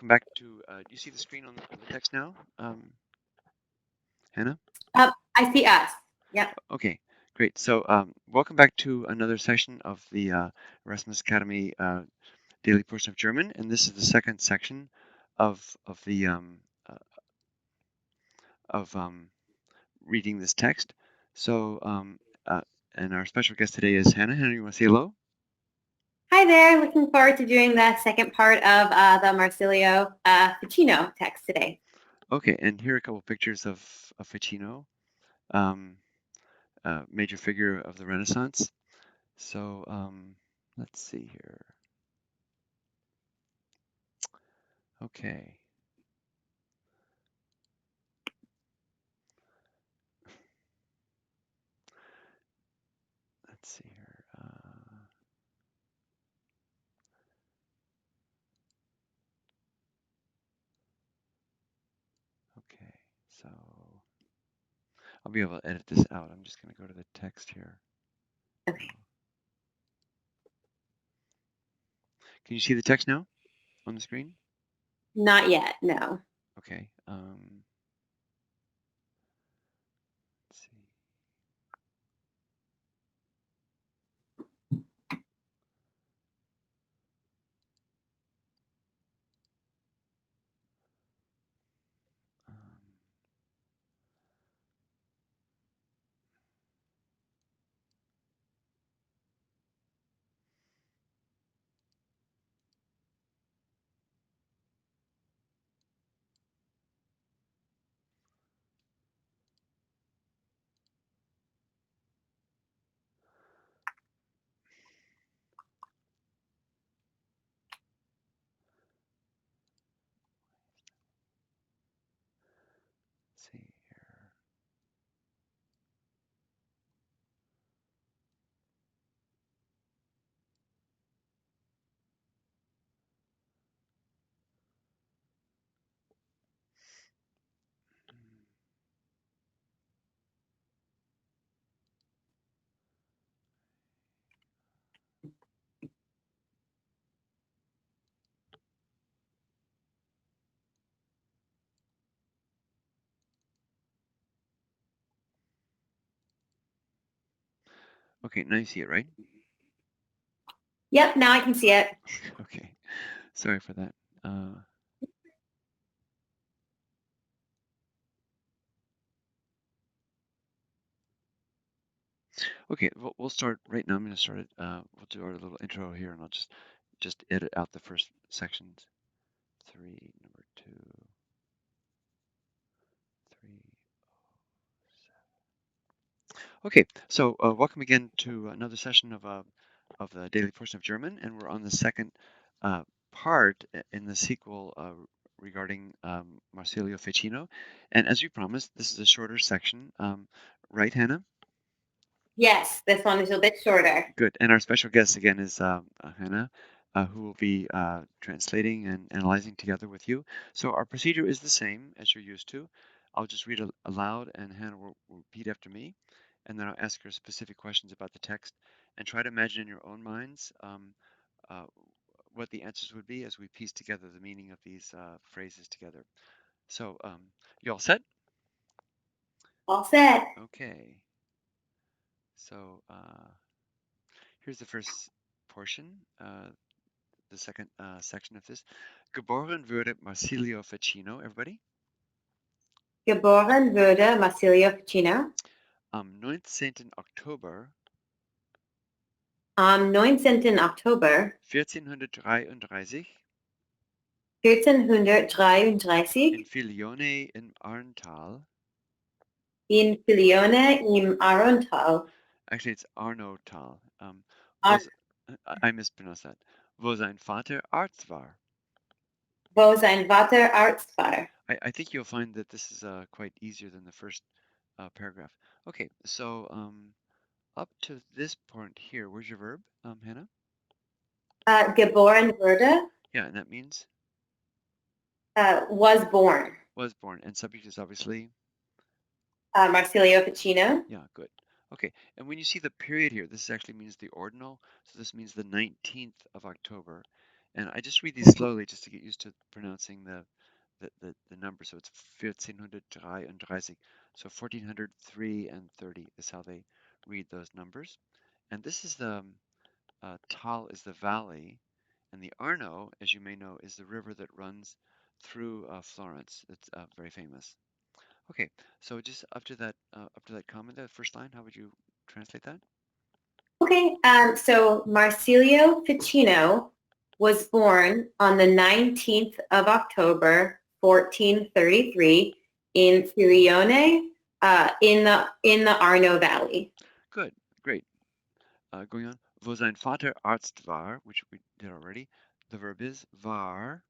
welcome back to, do you see the screen on the text now, Hannah? I see us. Yep. Okay, great. So welcome back to another session of the Erasmus Academy Daily Portion of German, and this is the second section of the uh, of reading this text. So and our special guest today is Hannah. Hannah, you want to say hello? Hi there. Looking forward to doing the second part of the Marsilio Ficino text today. Okay, and here are a couple pictures of Ficino, um, major figure of the Renaissance. So let's see here. Okay. Let's see here. Okay, so I'll be able to edit this out. I'm just going to go to the text here. Okay. Can you see the text now on the screen? Not yet, no. Okay. Let's see. Um, let's see here. Hmm. Okay, now you see it, right? Yep, now I can see it. Okay, sorry for that. Okay, we'll start right now. I'm going to start it. We'll do our little intro here, and I'll just edit out the first sections. 3, number 2, 3. Okay, so welcome again to another session of the Daily Portion of German, and we're on the second part in the sequel regarding Marsilio Ficino. And as we promised, this is a shorter section, right, Hannah? Yes, this one is a bit shorter. Good. And our special guest again is Hannah, who will be translating and analyzing together with you. So our procedure is the same as you're used to. I'll just read aloud, and Hannah will repeat after me, and then I'll ask her specific questions about the text, and try to imagine in your own minds uh, what the answers would be as we piece together the meaning of these phrases together. So, you all set? All set. Okay. So, here's the first portion. The second section of this. Geboren wurde Marsilio Ficino, everybody, Geboren wurde Marsilio Ficino am 19. Oktober am 19. Oktober 1433 in 1433 Filione in Arntal. in Filione im Arontal, Actually, it's Arnotal. Was, I mispronounced that. Wo sein Vater Arzt war. wo sein Vater Arzt war. I think you'll find that this is quite easier than the first paragraph. Okay, so up to this point here, where's your verb, Hannah? Geboren wurde, Yeah, and that means was born. was born, and subject is obviously, Marsilio Ficino. yeah, good. Okay, and when you see the period here, this actually means the ordinal, so this means the 19th of October, And I just read these slowly just to get used to pronouncing the number. So it's 1433. So 1403 and 30 is how they read those numbers. And this is the Tal is the valley, and the Arno, as you may know, is the river that runs through Florence. It's very famous. Okay, so just up to that comment, that first line, how would you translate that? Okay, so Marsilio Ficino was born on the 19th of October, 1433 in Filione, in the Arno Valley. Good, great. Going on, wo sein Vater Arzt war, which we did already. The verb is war,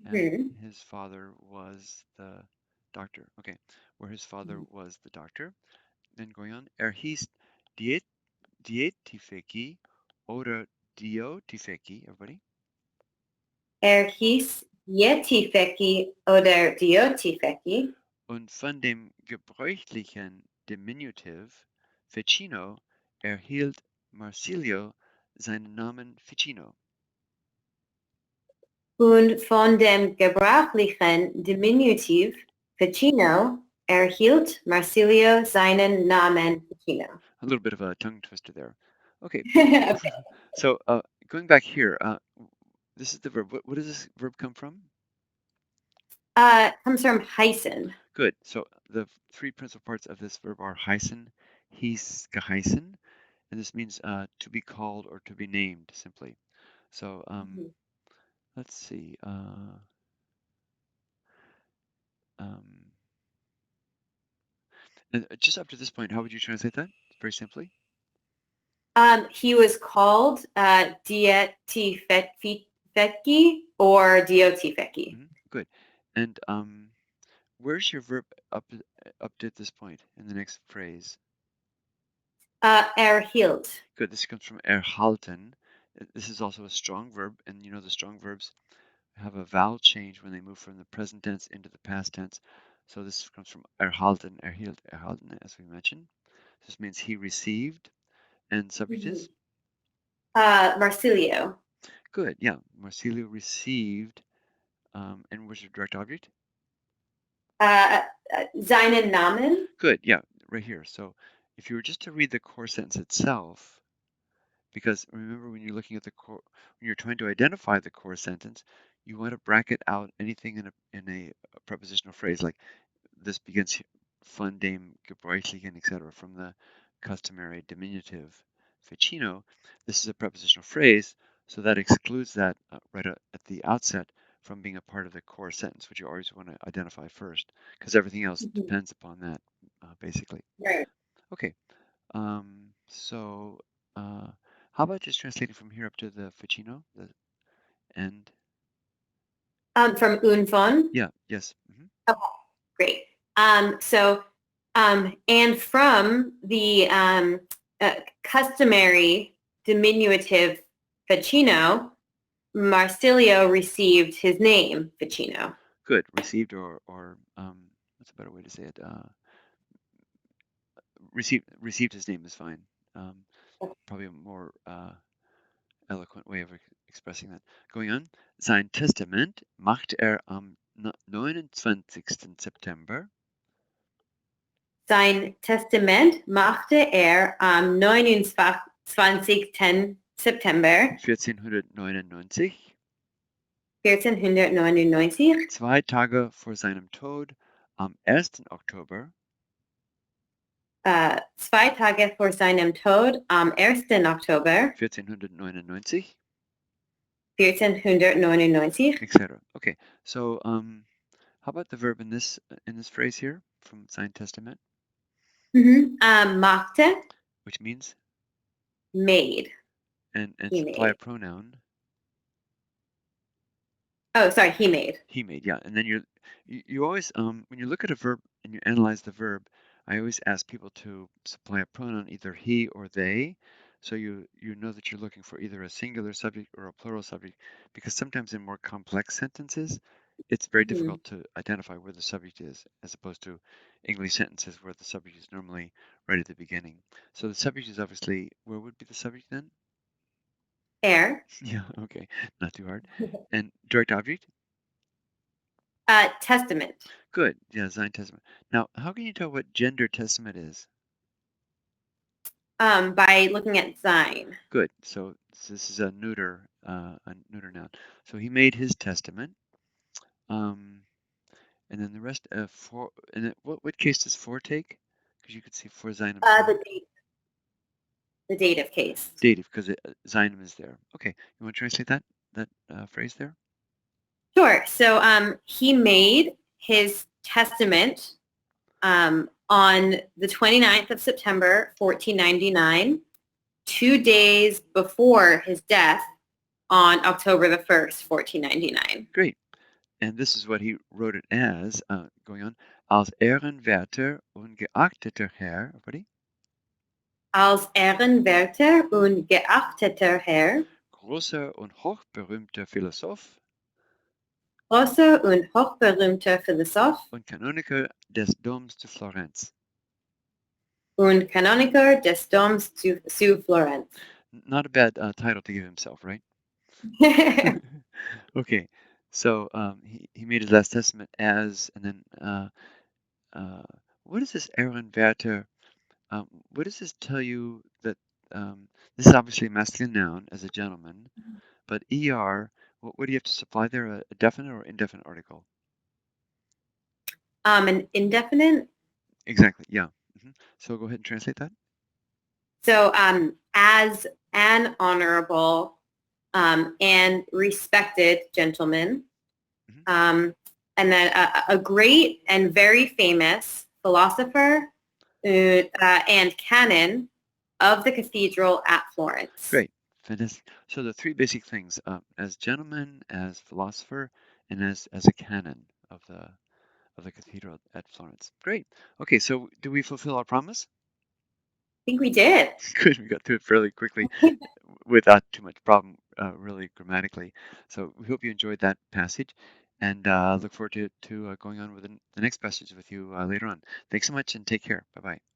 and Mhm. his father was the doctor. Okay, where his father was the doctor. Then going on, hieß Diet Dietifiki oder Diotifiki, everybody. Hieß Yetifeki oder Diotifeki. Und von dem gebräuchlichen Diminutiv Ficino erhielt Marsilio seinen Namen Ficino. Und von dem gebrauchlichen Diminutiv Ficino erhielt Marsilio seinen Namen Ficino. A little bit of a tongue twister there. Okay, Okay. so going back here, this is the verb. What does this verb come from? Comes from heißen. Good. So the three principal parts of this verb are heißen, hieß, geheißen, and this means to be called or to be named simply. So let's see. Um, and just up to this point, how would you translate that? Very simply. He was called Dietifeki or Diotifeki. Good. And where's your verb up to this point in the next phrase? Erhielt. Good. This comes from erhalten. This is also a strong verb, and you know the strong verbs have a vowel change when they move from the present tense into the past tense. So this comes from erhalten, erhielt, erhalten, as we mentioned. This means he received, and subject is Marsilio. good. Yeah, Marsilio received, and where's your direct object? Seinen Namen. Good. Yeah, right here. So if you were just to read the core sentence itself, because remember when you're looking at the core, when you're trying to identify the core sentence, you want to bracket out anything in a prepositional phrase like this begins von dem gebräuchlichen, etc., from the customary diminutive ficino. This is a prepositional phrase, so that excludes that right at the outset from being a part of the core sentence, which you always want to identify first, because everything else Mhm. depends upon that, basically. Right. Okay, so how about just translating from here up to the ficino, the end? From un von. Yeah, yes. Okay, great. So, and from the customary diminutive Ficino, Marsilio received his name, Ficino. Good. Received what's a better way to say it? Received his name is fine. Um, Probably a more eloquent way of expressing that. Going on. Sein Testament macht am 29. September Sein Testament machte am 29. September 1499, 1499, 2 Tage vor seinem Tod am 1. Oktober 2 Tage vor seinem Tod am 1. Oktober 1499, 1499. etc. Okay, so how about the verb in this phrase here from sein Testament, Machte, which means made. and He supply a made. pronoun. Oh, sorry, he made. He made, yeah. And then you always when you look at a verb and you analyze the verb, I always ask people to supply a pronoun, either he or they, so you know that you're looking for either a singular subject or a plural subject, because sometimes in more complex sentences, it's very Mhm. difficult to identify where the subject is, as opposed to English sentences where the subject is normally right at the beginning. So the subject is obviously, where would be the subject then? Hair. Yeah, okay, not too hard. And direct object? Testament. Good. Yeah, Sein Testament. Now, how can you tell what gender testament is? By looking at Sein. Good. So this is a neuter noun. So he made his testament. Um, and then the rest for and then what case does for take? Because you could see for seinem The Sohn. date. The dative case. Dative, because seinem is there. Okay, you want to translate that phrase there? Sure. So he made his testament on the 29th of September, 1499, 2 days before his death on October the 1st, 1499. Great. And this is what he wrote it as, going on, als ehrenwerter und geachteter Herr, ready? Als ehrenwerter und geachteter Herr, Großer und hochberühmter Philosoph großer und hochberühmter Philosoph und Kanoniker des Doms zu Florenz. und Kanoniker des Doms zu Florenz. Not a bad title to give himself, right? Okay, so he made his last testament as, and then uh, what is this ehrenwerter? What does this tell you that this is obviously a masculine noun as a gentleman, but er, what do you have to supply there? A definite or indefinite article? An indefinite. Exactly, yeah. So go ahead and translate that. So as an honorable and respected gentleman, hmm and then a great and very famous philosopher and canon of the cathedral at Florence. Great, fantastic. So the three basic things: as gentleman, as philosopher, and as a canon of the cathedral at Florence. Great. Okay, so do we fulfill our promise? I think we did. Good, we got through it fairly quickly without too much problem, really grammatically. So we hope you enjoyed that passage, and look forward to going on with the next passage with you later on. Thanks so much, and take care. Bye bye.